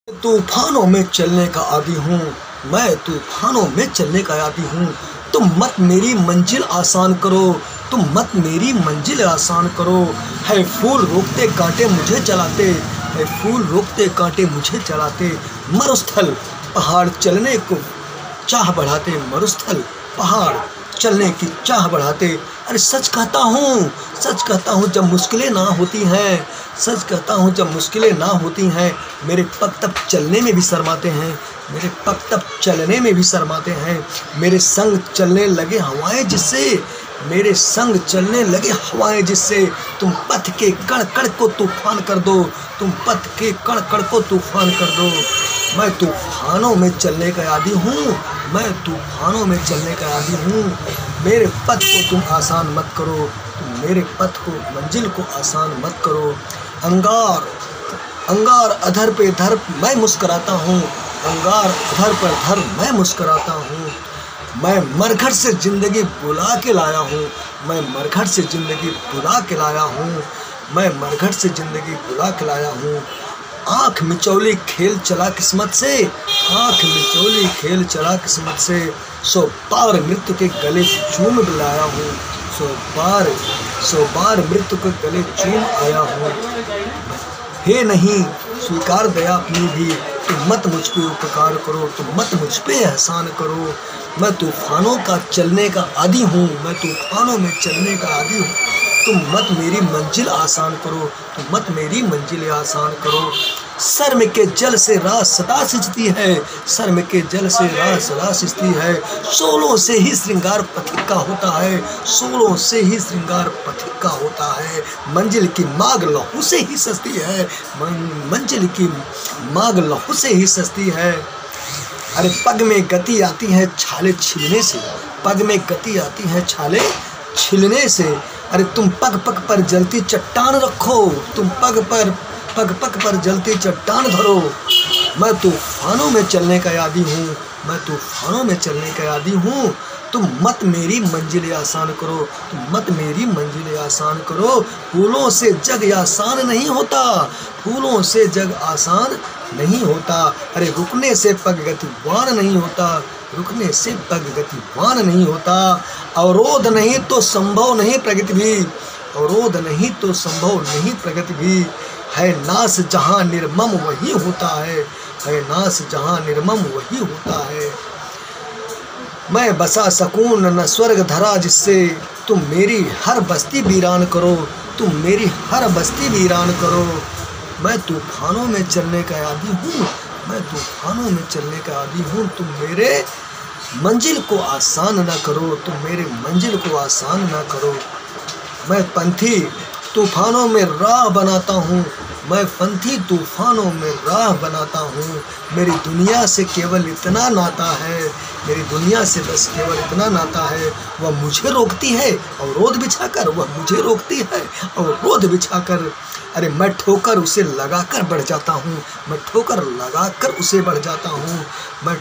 तूफानों में चलने का आदी हूँ, मैं तूफानों में चलने का आदी हूँ। तुम मत मेरी मंजिल आसान करो, तुम मत मेरी मंजिल आसान करो। है फूल रोकते कांटे मुझे चलाते, है फूल रोकते कांटे मुझे चलाते। मरुस्थल पहाड़ चलने को चाह बढ़ाते, मरुस्थल पहाड़ चलने की चाह बढ़ाते। अरे सच कहता हूँ, सच कहता हूँ जब मुश्किलें ना होती हैं, सच कहता हूँ जब मुश्किलें ना होती हैं। मेरे पग तब चलने में भी शर्माते हैं, मेरे पग तब चलने में भी शर्माते हैं। मेरे संग चलने लगे हवाएं जिससे, मेरे संग चलने लगे हवाएं जिससे। तुम पथ के कण कण को तूफान कर दो, तुम पथ के कण कण को तूफान कर दो। मैं तूफानों में चलने का आदी हूँ, मैं तूफानों में चलने का आदी हूँ। मेरे पथ को तुम आसान मत करो, तुम मेरे पथ को मंजिल को आसान मत करो। अंगार अंगार अधर पे धर मैं मुस्कुराता हूँ, अंगार अधर पर धर मैं मुस्कुराता हूँ। मैं मरघट से ज़िंदगी बुला के लाया हूँ, मैं मरघट से ज़िंदगी बुला के लाया हूँ, मैं मरघट से ज़िंदगी बुला के लाया हूँ। आँख मिचौली खेल चला किस्मत से, आँख मिचौली खेल चला किस्मत से। 100 बार मृत्यु के गले चूम लाया हूँ, 100 बार मृत्यु के गले चूम आया हूँ। हे नहीं स्वीकार दया अपनी भी, तुम मत मुझ पे उपकार करो, तुम मत मुझ पे एहसान करो। मैं तूफानों का चलने का आदी हूँ, मैं तूफानों में चलने का आदी हूँ। तुम मत मेरी मंजिल आसान करो, तुम मत मेरी मंजिल आसान करो। शर्म के जल से राह सदा सिंचती है, शर्म के जल से राह सदा सिंचती है। सोलों से ही श्रृंगार पथिक का होता है, सोलों से ही श्रृंगार पथिक का होता है। मंजिल की मांग लहू से ही सस्ती है, मंजिल की मांग लहू से ही सस्ती है। अरे पग में गति आती है छाले छिलने से, पग में गति आती है छाले छिलने से। अरे तुम पग पग पर जलती चट्टान रखो, तुम पग पग पर जलती चट्टान धरो। मैं तूफानों में चलने का आदी हूँ, मैं तूफानों में चलने का आदी हूँ। तुम मत मेरी मंजिलें आसान करो, तुम मत मेरी मंजिलें आसान करो। फूलों से जग आसान नहीं होता, फूलों से जग आसान नहीं होता। अरे रुकने से पग गतिवान नहीं होता, रुकने से पग गतिवान नहीं होता। अवरोध नहीं तो संभव नहीं प्रगति भी, अवरोध नहीं तो संभव नहीं प्रगति भी। है नाश जहाँ निर्मम वही होता है, है नाश जहाँ निर्मम वही होता है। मैं बसा सकूं न स्वर्ग धरा जिससे, तुम मेरी हर बस्ती वीरान करो, तुम मेरी हर बस्ती वीरान करो। मैं तूफानों में चलने का आदी हूँ, मैं तूफानों में चलने का आदी हूँ। तुम मेरे मंजिल को आसान ना करो, तुम मेरे मंजिल को आसान ना करो। मैं पंथी तूफानों में राह बनाता हूँ, मैं पंथी तूफानों में राह बनाता हूँ। मेरी दुनिया से केवल इतना नाता है, मेरी दुनिया से बस केवल इतना नाता है। वह मुझे रोकती है अवरोध बिछाकर, वह मुझे रोकती है अवरोध बिछाकर। अरे मैं ठोकर उसे लगाकर बढ़ जाता हूँ, मैं ठोकर लगाकर उसे बढ़ जाता हूँ। मैं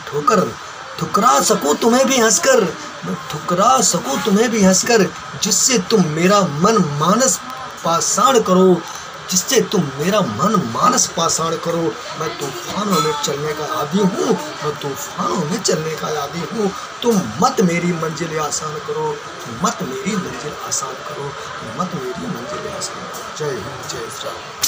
ठुकरा सकूँ तुम्हें भी हंसकर, मैं ठुकरा सकूँ तुम्हें भी हंसकर। जिससे तुम मेरा मन मानस पाषाण करो, जिससे तुम मेरा मन मानस पाषाण करो। मैं तूफानों में चलने का आदी हूँ, मैं तूफानों में चलने का आदी हूँ। तुम मत मेरी मंजिल आसान करो, तुम मत मेरी मंजिल आसान करो, तुम मत मेरी मंजिल आसान करो। जय हिंद, जय श्री राम।